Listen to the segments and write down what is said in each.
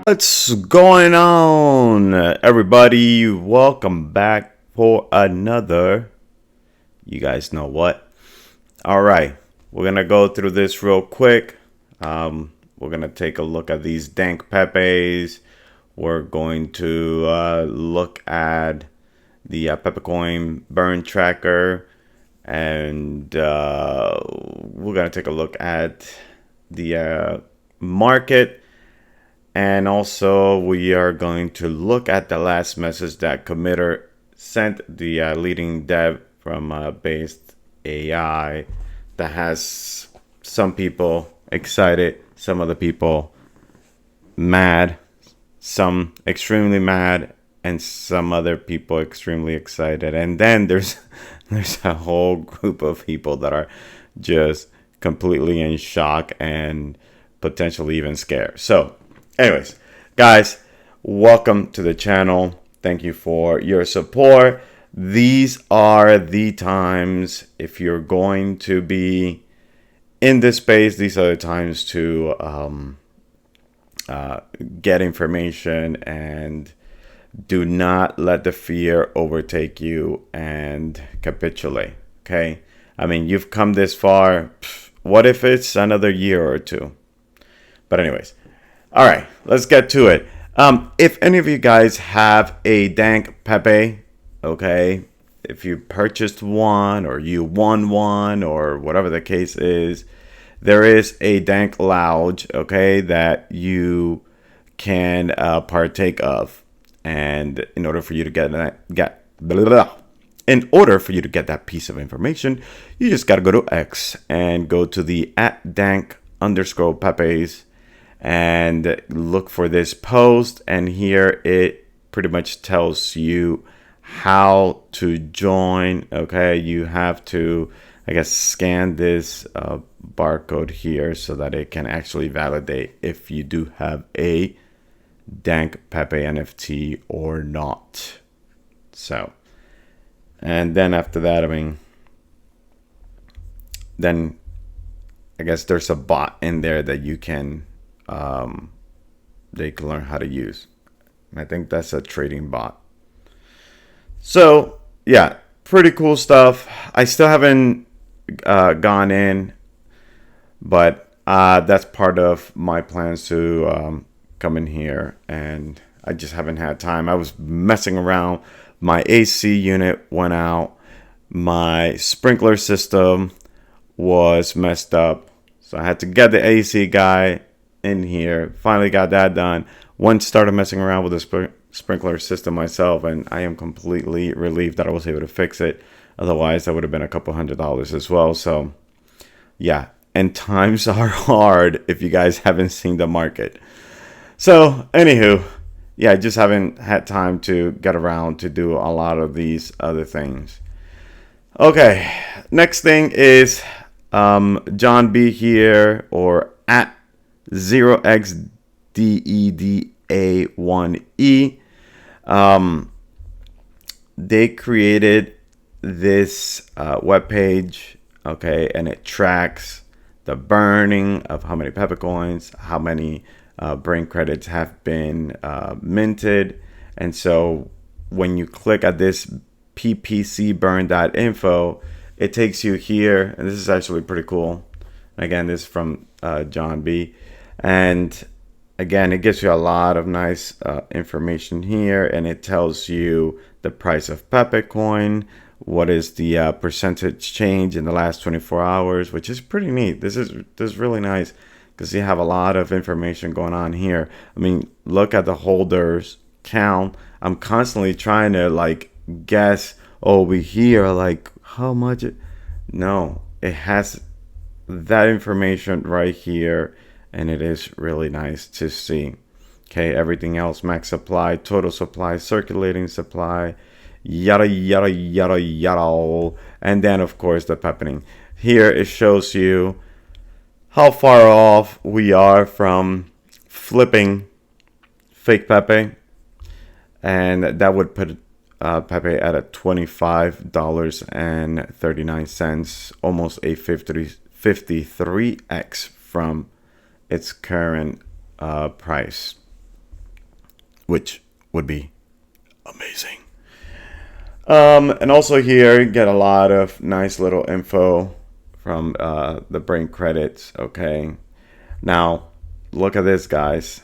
What's going on, everybody? Welcome back for another. You guys know what? All right, we're gonna go through this real quick. We're gonna take a look at these Dank Pepes. We're going to look at the Pepecoin burn tracker, and we're gonna take a look at the market. And also, we are going to look at the last message that Committer sent the leading dev from BasedAI that has some people excited, some other people mad, some extremely mad, and some other people extremely excited. And then there's a whole group of people that are just completely in shock and potentially even scared. So anyways, guys, welcome to the channel. Thank you for your support. These are the times, if you're going to be in this space, these are the times to get information, and do not let the fear overtake you and capitulate. Okay? I mean, you've come this far. What if it's another year or two? But anyways, all right, let's get to it. If any of you guys have a Dank Pepe, okay, if you purchased one or you won one or whatever the case is, there is a Dank Lounge, okay, that you can partake of. And in order for you to get that piece of information, you just gotta go to X and go to the @Dank_Pepes and look for this post, and here it pretty much tells you how to join. Okay, you have to, I guess, scan this barcode here so that it can actually validate if you do have a Dank Pepe NFT or not. So, and then after that, I mean, then I guess there's a bot in there that you can they can learn how to use. I think that's a trading bot. So yeah, pretty cool stuff. I still haven't gone in, but that's part of my plans to come in here, and I just haven't had time. I was messing around. My AC unit went out. My sprinkler system was messed up, so I had to get the AC guy in here. Finally got that done. Once started messing around with the sprinkler system myself, and I am completely relieved that I was able to fix it. Otherwise, that would have been a couple $100s as well. So yeah, and times are hard if you guys haven't seen the market. So anywho, yeah, I just haven't had time to get around to do a lot of these other things. Okay, next thing is John B here, or at 0xDEDA1E. They created this web page, okay, and it tracks the burning of how many Pepecoins, how many brain credits have been minted. And so when you click at this ppcburn.info, it takes you here, and this is actually pretty cool. Again, this is from John B. And again, it gives you a lot of nice information here, and it tells you the price of Pepecoin, what is the percentage change in the last 24 hours, which is pretty neat. This is really nice because you have a lot of information going on here. I mean, look at the holders count. I'm constantly trying to like guess over here, like how much no, it has that information right here, and it is really nice to see. Okay, everything else, max supply, total supply, circulating supply, yada yada yada yada, and then of course the peppering. Here it shows you how far off we are from flipping fake Pepe, and that would put Pepe at a $25.39, almost a 53x from its current price. which would be amazing. And also here, you get a lot of nice little info from the brain credits. Okay, now look at this, guys.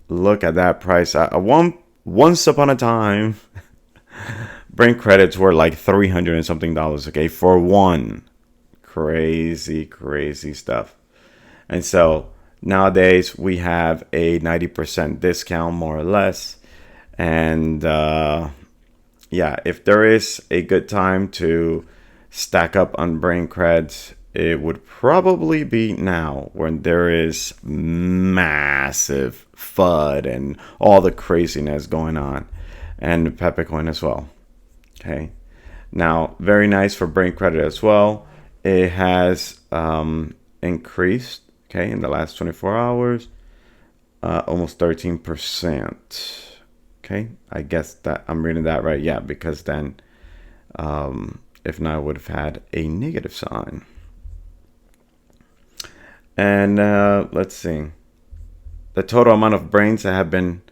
Look at that price. Once upon a time, brain credits were like $300 and something. Okay, for one. Crazy stuff. And so nowadays we have a 90% discount, more or less. And yeah, if there is a good time to stack up on brain creds, it would probably be now, when there is massive FUD and all the craziness going on, and Pepecoin as well. Okay, now very nice for brain credit as well. It has increased, okay, in the last 24 hours, almost 13%. Okay, I guess that I'm reading that right. Yeah, because then, if not, I would have had a negative sign. And let's see. The total amount of brains that have been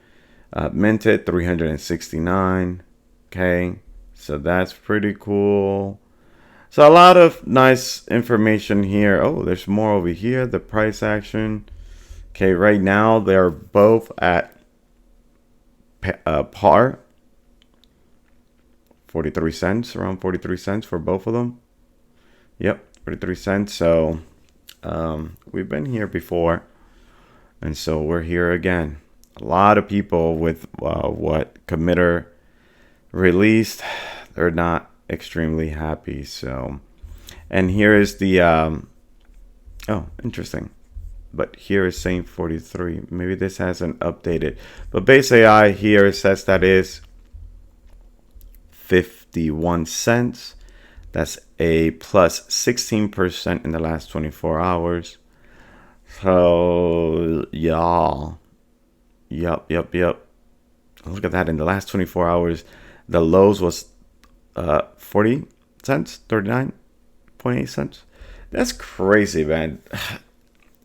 minted, 369. Okay, so that's pretty cool. So a lot of nice information here. Oh, there's more over here. The price action. Okay, right now they're both at par. 43 cents, around 43 cents for both of them. Yep, 43 cents. So we've been here before. And so we're here again. A lot of people with what Committer released, they're not extremely happy. So, and here is the oh, interesting, but here is saying 43. Maybe this hasn't updated, but BasedAI here says that is 51 cents. That's a plus 16% in the last 24 hours. So y'all, yep. Look at that. In the last 24 hours, the lows was 40 cents, 39.8 cents. That's crazy, man.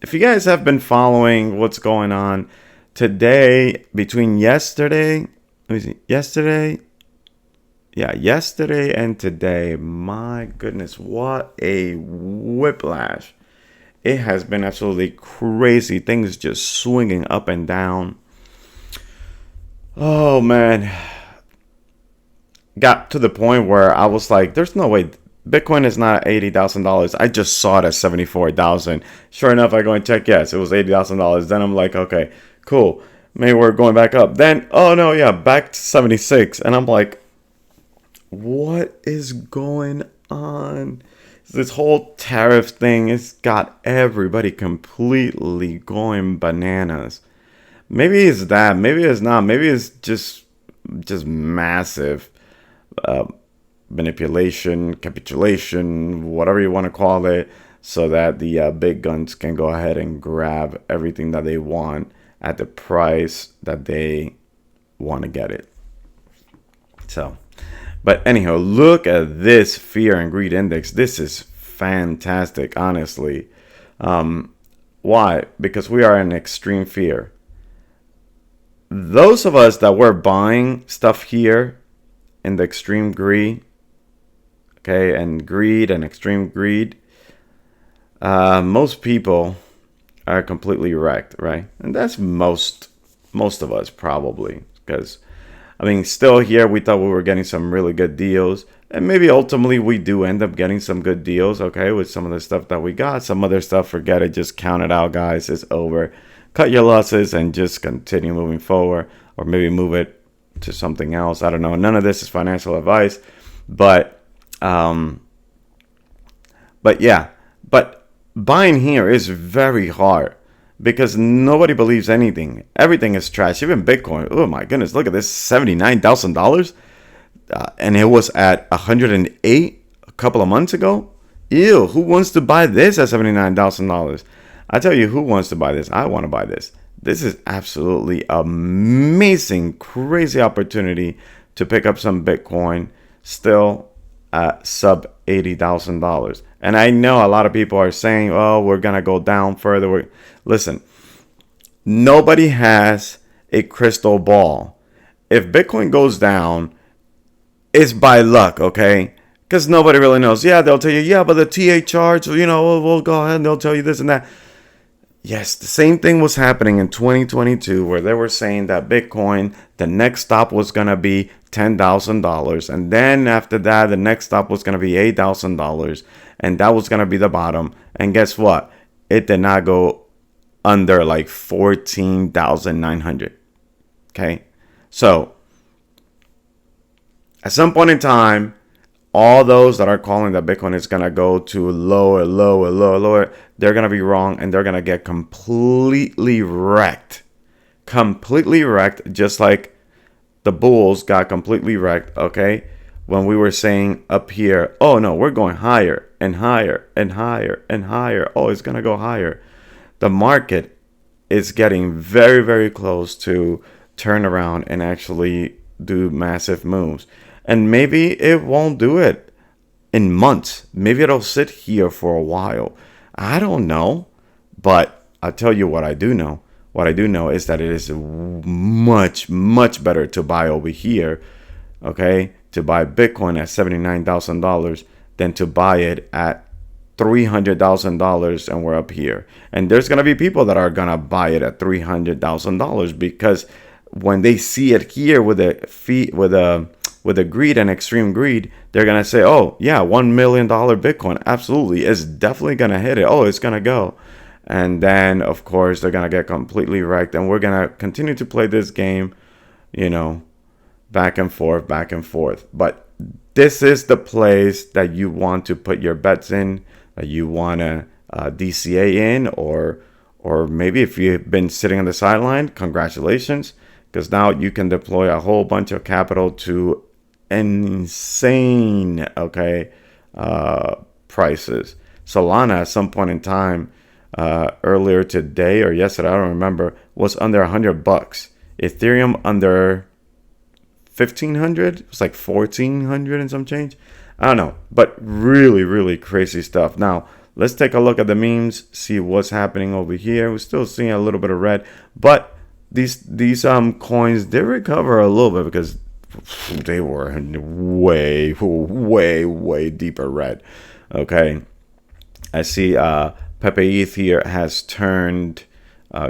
If you guys have been following what's going on today, between yesterday and today, my goodness, what a whiplash. It has been absolutely crazy. Things just swinging up and down. Oh, man. Got to the point where I was like, there's no way Bitcoin is not $80,000. I just saw it at 74,000. Sure enough, I go and check. Yes, it was $80,000. Then I'm like, okay, cool. Maybe we're going back up. Then, oh no, yeah, back to 76. And I'm like, what is going on? This whole tariff thing has got everybody completely going bananas. Maybe it's that. Maybe it's not. Maybe it's just massive manipulation, capitulation, whatever you want to call it, so that the big guns can go ahead and grab everything that they want at the price that they want to get it. So, but anyhow, look at this fear and greed index. This is fantastic, honestly. Why? Because we are in extreme fear. Those of us that were buying stuff here in the extreme greed, okay, and greed and extreme greed, most people are completely wrecked, right? And that's most of us probably, because I mean, still here, we thought we were getting some really good deals, and maybe ultimately we do end up getting some good deals, okay, with some of the stuff that we got. Some other stuff, forget it, just count it out, guys. It's over. Cut your losses and just continue moving forward, or maybe move it to something else. I don't know. None of this is financial advice, but yeah, but buying here is very hard because nobody believes anything. Everything is trash. Even Bitcoin. Oh my goodness, look at this, $79,000, and it was at 108 a couple of months ago. Ew, who wants to buy this at $79,000? I tell you, who wants to buy this? I want to buy this. This is absolutely amazing, crazy opportunity to pick up some Bitcoin still at sub $80,000. And I know a lot of people are saying, oh, we're going to go down further. Listen, nobody has a crystal ball. If Bitcoin goes down, it's by luck, okay? Because nobody really knows. Yeah, they'll tell you, yeah, but the TA charge, we'll go ahead and they'll tell you this and that. Yes, the same thing was happening in 2022 where they were saying that Bitcoin, the next stop was going to be $10,000. And then after that, the next stop was going to be $8,000. And that was going to be the bottom. And guess what? It did not go under like 14,900. Okay. So at some point in time, all those that are calling that Bitcoin is going to go to lower, they're going to be wrong and they're going to get completely wrecked. Completely wrecked, just like the bulls got completely wrecked, okay? When we were saying up here, oh no, we're going higher and higher and higher and higher. Oh, it's going to go higher. The market is getting very, very close to turn around and actually do massive moves. And maybe it won't do it in months. Maybe it'll sit here for a while. I don't know. But I'll tell you what I do know. What I do know is that it is much, much better to buy over here, okay? To buy Bitcoin at $79,000 than to buy it at $300,000 and we're up here. And there's going to be people that are going to buy it at $300,000 because when they see it here with a greed and extreme greed, they're going to say, oh, yeah, $1 million Bitcoin. Absolutely. It's definitely going to hit it. Oh, it's going to go. And then, of course, they're going to get completely wrecked. And we're going to continue to play this game, back and forth, back and forth. But this is the place that you want to put your bets in, that you want to DCA in, or maybe if you've been sitting on the sideline, congratulations, because now you can deploy a whole bunch of capital to insane, prices. Solana at some point in time, earlier today or yesterday, I don't remember, was under $100. Ethereum under 1,500. It was like 1,400 and some change. I don't know, but really, really crazy stuff. Now, let's take a look at the memes, see what's happening over here. We're still seeing a little bit of red, but these coins did recover a little bit because they were way deeper red. Okay, I see Pepe ETH here has turned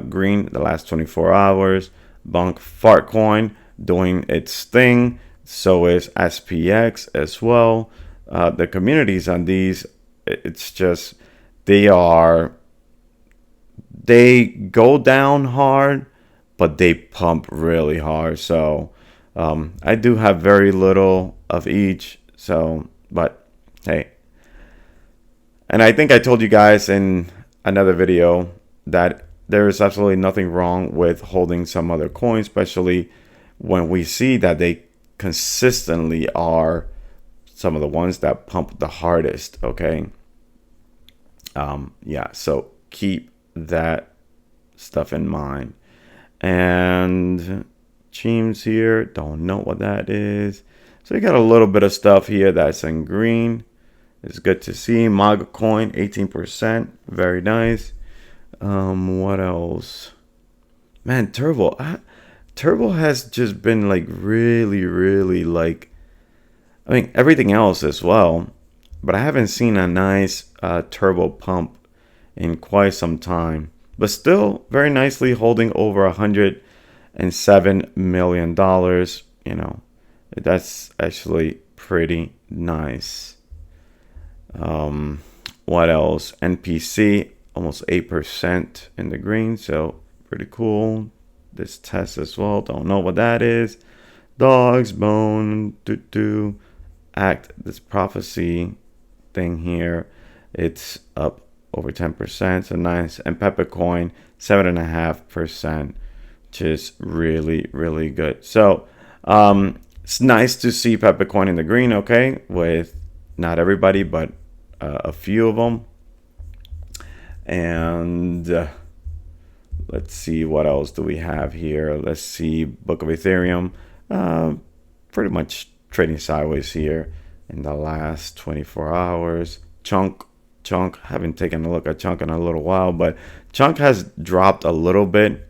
green the last 24 hours. Dank Fart coin doing its thing. So is SPX as well. The communities on these, it's just they go down hard, but they pump really hard. So I do have very little of each. So, but hey. And I think I told you guys in another video that there is absolutely nothing wrong with holding some other coins, especially when we see that they consistently are some of the ones that pump the hardest, okay? Yeah, so keep that stuff in mind. And Cheems here, don't know what that is. So you got a little bit of stuff here that's in green. It's good to see. Maga coin, 18%. Very nice. What else? Man, Turbo. Turbo has just been like really like, I mean, everything else as well. But I haven't seen a nice turbo pump in quite some time. But still very nicely holding over $107 million. That's actually pretty nice. What else? NPC, almost 8% in the green. So pretty cool. This test as well. Don't know what that is. Dogs, bone, act. This prophecy thing here. It's up over 10%. So nice. And Pepecoin, 7.5%, which is really good. So it's nice to see Pepecoin in the green. Okay, with not everybody, but a few of them. And let's see, what else do we have here? Let's see, Book of Ethereum, pretty much trading sideways here in the last 24 hours. Chunk, haven't taken a look at Chunk in a little while, but Chunk has dropped a little bit,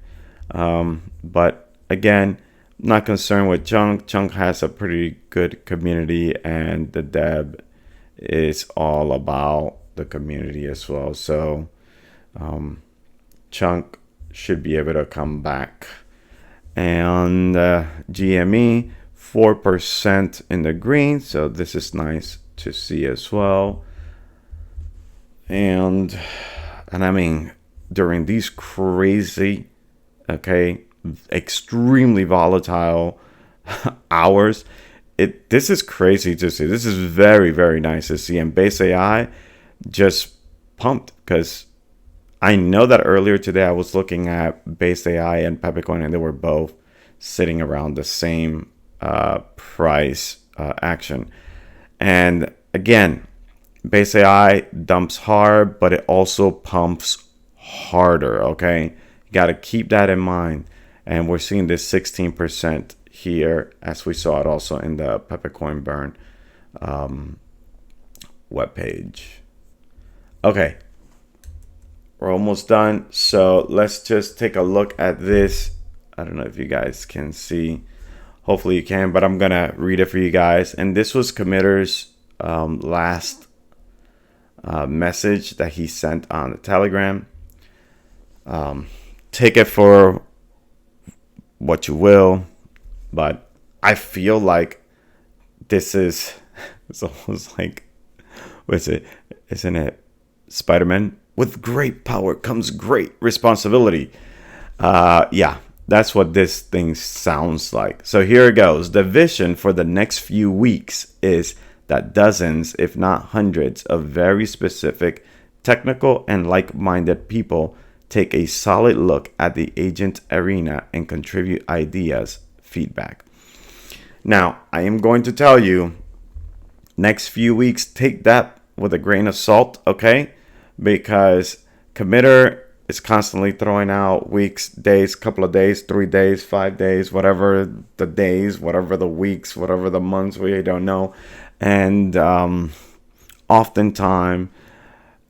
but again, not concerned with Chunk. Chunk has a pretty good community, and the Deb is all about the community as well. So Chunk should be able to come back. And GME 4% in the green, so this is nice to see as well. And I mean, during these crazy, extremely volatile hours, this is crazy to see. This is very, very nice to see. And BasedAI just pumped, because I know that earlier today I was looking at BasedAI and Pepecoin, and they were both sitting around the same price action. And again, BasedAI dumps hard, but it also pumps harder. Okay, you got to keep that in mind. And we're seeing this 16% here, as we saw it also in the Pepecoin burn webpage. Okay, we're almost done. So let's just take a look at this. I don't know if you guys can see. Hopefully you can, but I'm gonna read it for you guys. And this was Committer's last message that he sent on the Telegram. Take it for what you will, but I feel like this is, it's almost like, what is it? Isn't it Spider-Man? With great power comes great responsibility. Yeah, that's what this thing sounds like. So here it goes. The vision for the next few weeks is that dozens, if not hundreds, of very specific, technical, and like-minded people take a solid look at the agent arena and contribute ideas, feedback. Now, I am going to tell you, next few weeks, take that with a grain of salt, okay? Because Committer is constantly throwing out weeks, days, couple of days, 3 days, 5 days, whatever the days, whatever the weeks, whatever the months, we don't know. And oftentimes,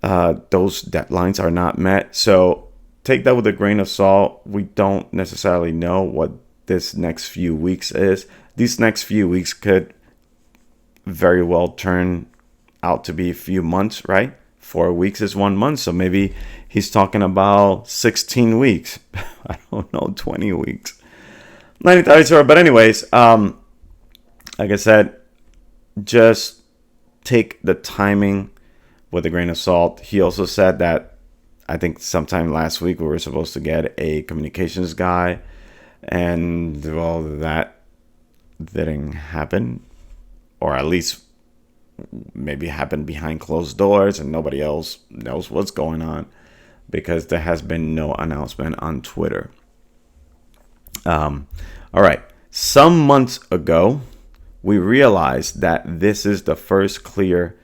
those deadlines are not met. So take that with a grain of salt. We don't necessarily know what this next few weeks is. These next few weeks could very well turn out to be a few months, right? 4 weeks is 1 month. So maybe he's talking about 16 weeks. I don't know, 20 weeks. 90,000. But anyways, like I said, just take the timing with a grain of salt. He also said that, I think sometime last week, we were supposed to get a communications guy, and well, that didn't happen, or at least maybe happened behind closed doors and nobody else knows what's going on, because there has been no announcement on Twitter. All right. Some months ago, we realized that this is the first clear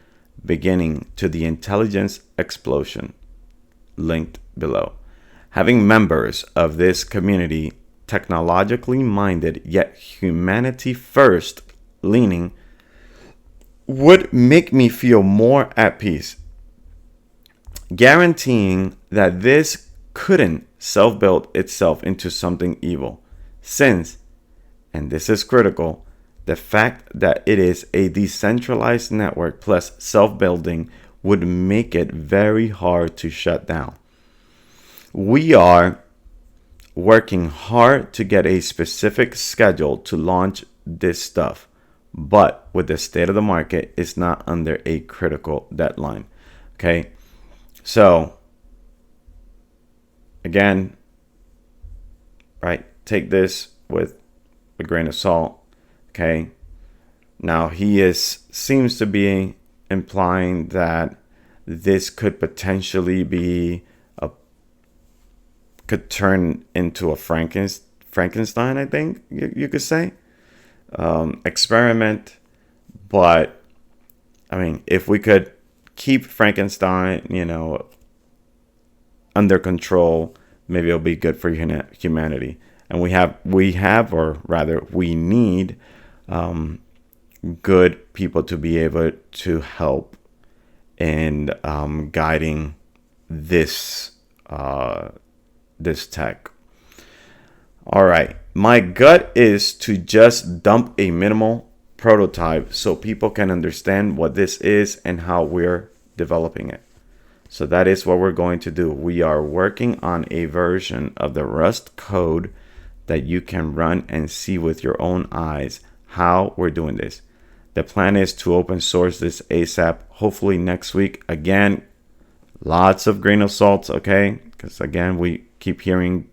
beginning to the intelligence explosion. Linked below. Having members of this community technologically minded yet humanity first leaning would make me feel more at peace, guaranteeing that this couldn't self-build itself into something evil, since, and this is critical, the fact that it is a decentralized network plus self-building would make it very hard to shut down. We are working hard to get a specific schedule to launch this stuff, but with the state of the market, it's not under a critical deadline. Okay, so again, right, take this with a grain of salt. Okay, now he seems to be implying that this could potentially be could turn into a Frankenstein, I think you could say, experiment. But I mean, if we could keep Frankenstein, under control, maybe it'll be good for humanity. And we need good people to be able to help in guiding this tech. All right. My gut is to just dump a minimal prototype so people can understand what this is and how we're developing it. So that is what we're going to do. We are working on a version of the Rust code that you can run and see with your own eyes how we're doing this. The plan is to open source this ASAP, hopefully next week. Again, lots of grain of salt, okay? Because again, we keep hearing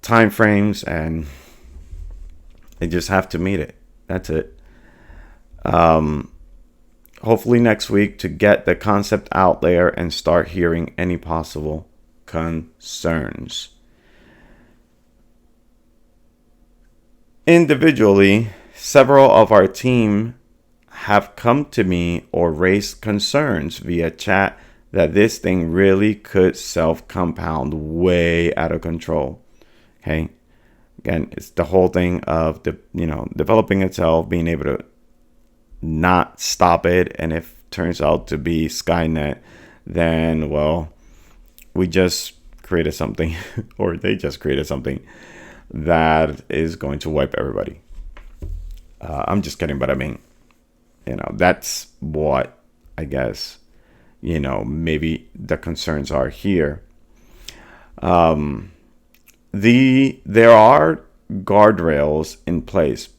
time frames, and they just have to meet it. That's it. Hopefully next week to get the concept out there and start hearing any possible concerns. Individually, several of our team have come to me or raised concerns via chat that this thing really could self-compound way out of control. Okay. Again, it's the whole thing of developing itself, being able to not stop it, and if it turns out to be Skynet, then well, we just created something, or they just created something that is going to wipe everybody. I'm just kidding, but I mean, that's what I guess maybe the concerns are here. There are guardrails in place,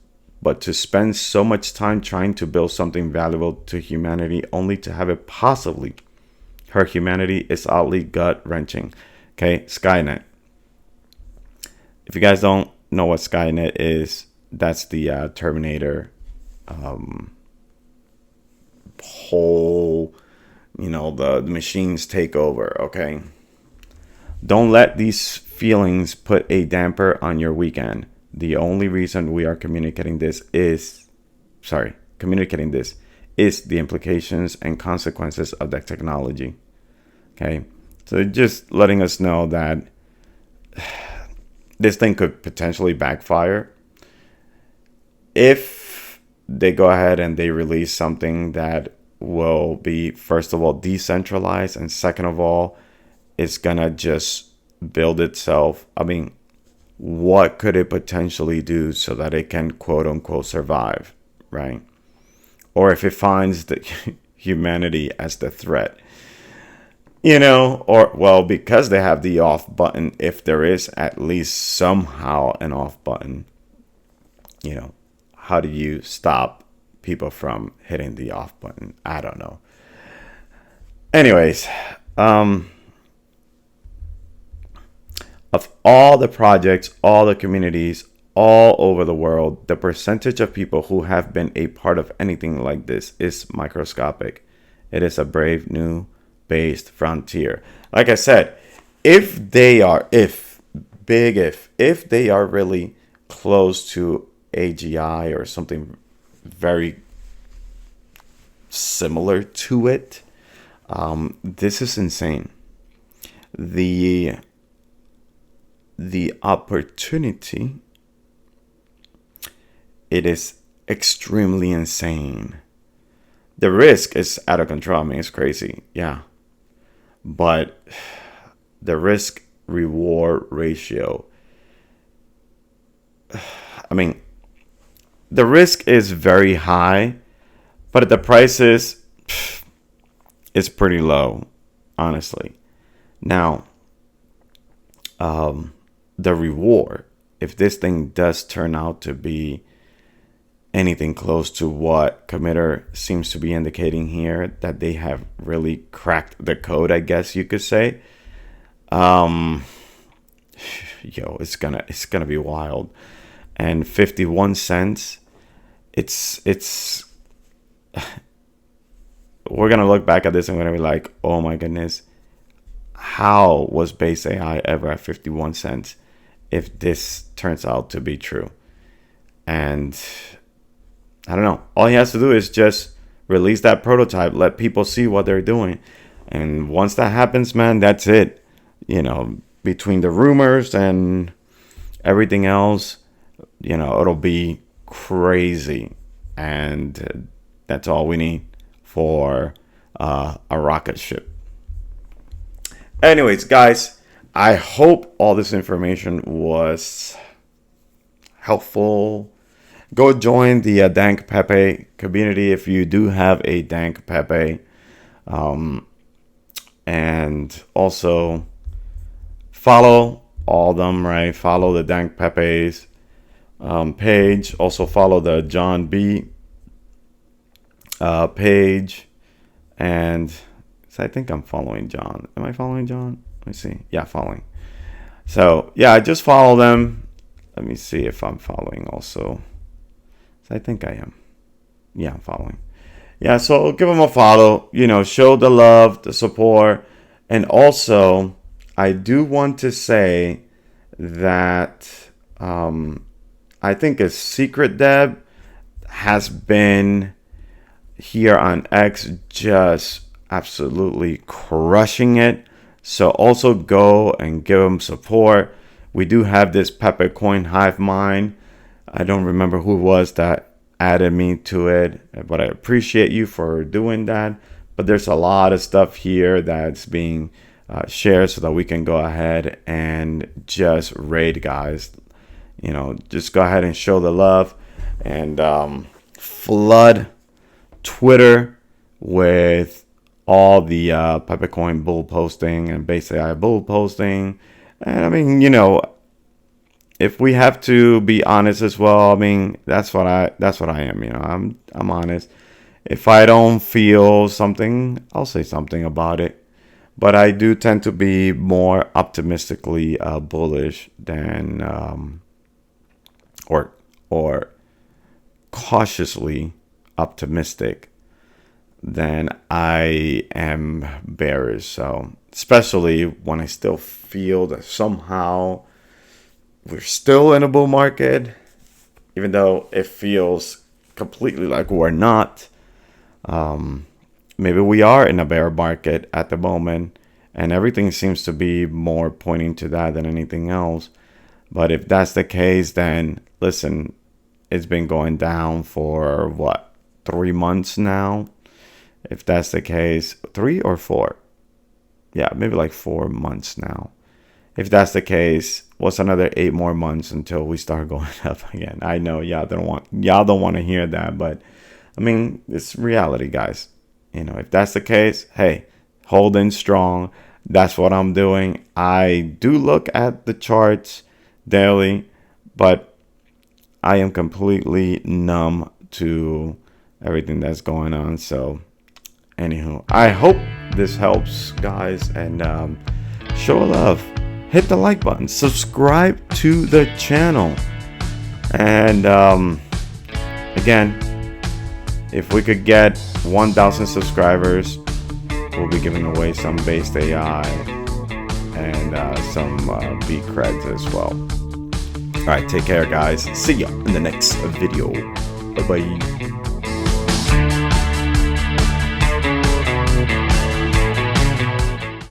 but to spend so much time trying to build something valuable to humanity only to have it possibly hurt humanity is oddly gut-wrenching. Okay, Skynet. If you guys don't know what Skynet is, that's the Terminator whole, the machines take over, okay? Don't let these feelings put a damper on your weekend. The only reason we are communicating this is the implications and consequences of that technology. Okay, so just letting us know that this thing could potentially backfire if they go ahead and they release something that will be, first of all, decentralized, and second of all, it's gonna just build itself. I mean, what could it potentially do so that it can quote unquote survive, right? Or if it finds the humanity as the threat, or well, because they have the off button, if there is at least somehow an off button, how do you stop people from hitting the off button? I don't know. Anyways, of all the projects, all the communities, all over the world, the percentage of people who have been a part of anything like this is microscopic. It is a brave new based frontier. Like I said, if they are really close to AGI or something very similar to it, this is insane. The opportunity, it is extremely insane. The risk is out of control. I mean, it's crazy. Yeah. But the risk reward ratio, I mean, the risk is very high, but the price is pretty low, honestly. Now, the reward, if this thing does turn out to be anything close to what Committer seems to be indicating here, that they have really cracked the code, I guess you could say, it's gonna be wild. And 51 cents, it's we're gonna look back at this and we're gonna be like, oh my goodness, how was BasedAI ever at 51 cents if this turns out to be true? And I don't know. All he has to do is just release that prototype, let people see what they're doing. And once that happens, man, that's it. Between the rumors and everything else, it'll be crazy. And that's all we need for a rocket ship. Anyways, guys, I hope all this information was helpful. Go join the Dank Pepe community if you do have a Dank Pepe. And also follow all of them, right? Follow the Dank Pepe's page. Also follow the John B page. And so I think I'm following John. Am I following John? Let me see. Yeah, following. So yeah, I just follow them. Let me see if I'm following also. So I think I am. Yeah, I'm following. Yeah, so give them a follow. You know, show the love, the support. And also, I do want to say that I think a secret Deb has been here on X just absolutely crushing it. So also go and give them support. We do have this Pepecoin hive mind. I don't remember who it was that added me to it, but I appreciate you for doing that. But there's a lot of stuff here that's being shared so that we can go ahead and just raid, guys. You know, just go ahead and show the love and flood Twitter with all the Pepecoin bull posting and BasedAI bull posting. And I mean, you know, if we have to be honest as well, I mean, that's what I am. You know, I'm honest. If I don't feel something, I'll say something about it. But I do tend to be more optimistically bullish than or cautiously optimistic than I am bearish. So especially when I still feel that somehow we're still in a bull market, even though it feels completely like we're not. Maybe we are in a bear market at the moment, and everything seems to be more pointing to that than anything else. But if that's the case, then listen, it's been going down for what, 3 months now? If that's the case, 3 or 4? Yeah, maybe like 4 months now. If that's the case, what's another 8 more months until we start going up again? I know y'all don't want to hear that, but I mean, it's reality, guys. You know, if that's the case, hey, holding strong. That's what I'm doing. I do look at the charts daily, but I am completely numb to everything that's going on. So anywho, I hope this helps, guys, and show love. Hit the like button, subscribe to the channel, and again, if we could get 1,000 subscribers, we'll be giving away some BasedAI and some B creds as well. All right, take care, guys. See ya in the next video. Bye bye.